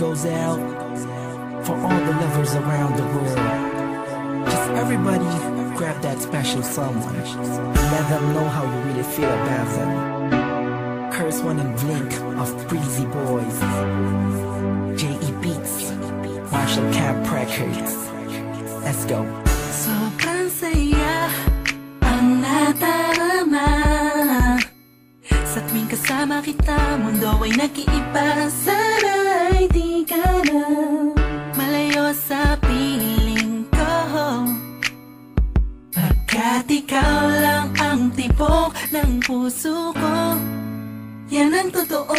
goes out for all the lovers around the world. Just everybody grab that special someone. Let them know how you really feel about them. Curse one and Blink of Breezy Boys, J.E. Beats, Marshall Camp Records. Let's go. Sobrang saya ang nadarama sa tuwing kasama kita. Mundo ay nag-iiba. Sana'y di ka na malayo sa piling ko, pagkat ikaw lang ang tibok ng puso ko. Yan ang totoo.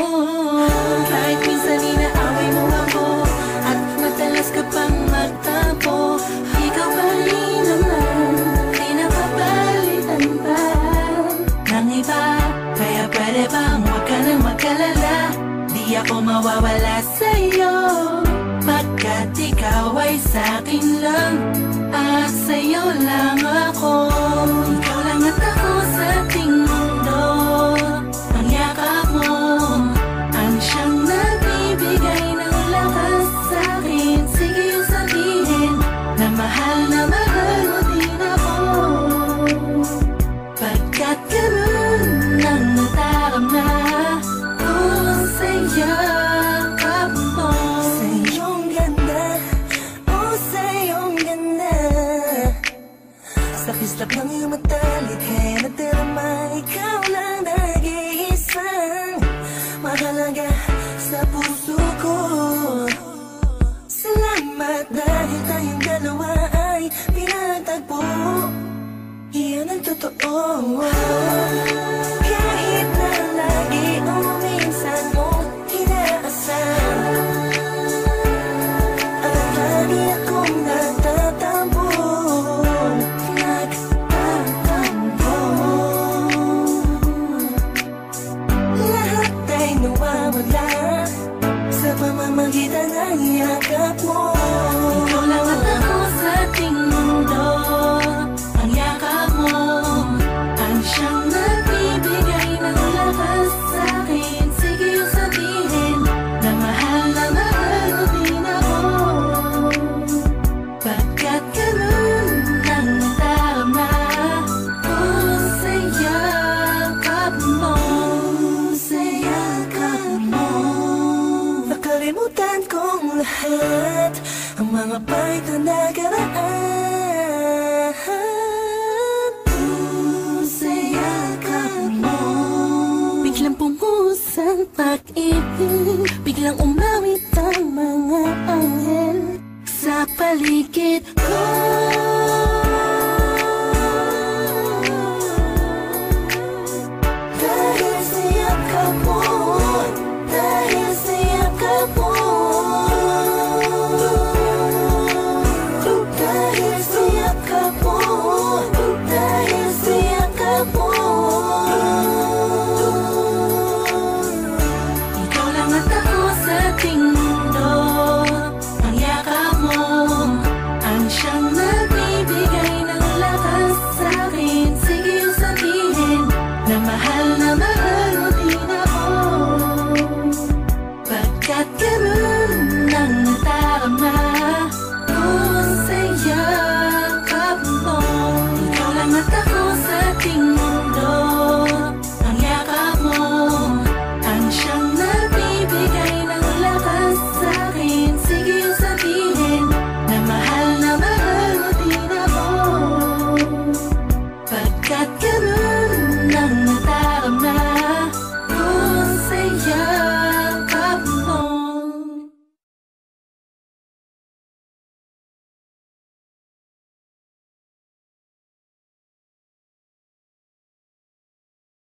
Kahit minsan inaaway mo ako at madalas ka pang magtampo, ikaw pa rin naman, di napapalitan pa ng iba. Kaya pwede bang huwag ka nang mag-alala, di ako mawawala sa'yo, pagkat ikaw ay sa'kin lang at sa'yo lang ako. Ikaw lang at ako sa ating mundo. Ang yakap mo ang siyang nagbibigay ng lakas sa'kin. Sige yung sabihin na mahal mo din ako, pagkat ganun ang nadarama ko sa yakap mo. Sa iyong ganda, oh sa iyong ganda, sa kislap ng iyong mata, likha'y nadarama. Ikaw lang nag-iisang mahalaga sa puso ko. Salamat dahil tayong dalawa ay pinatagpo. Iyan ang totoo. Kahit na lagi o minsan mo inaasahan, at lagi akong nagtatampo. Lahat ay nawawala sa pamamagitan ng yakap mo. Ikaw lang at ako sa ating mundo. Ang yakap mo ang siyang nagbibigay ng lakas sa'kin. Sige yung sabihin na mahal mo din ako, pagkat ganun ang nadarama ko sa yakap mo. Sa yakap mo, nakalimutan kong lahat ang mga pahit na nakaraan. Sa yakap mo, biglang pumuhos ang pag-ibig, biglang umawit ang mga anghel sa paligid ko.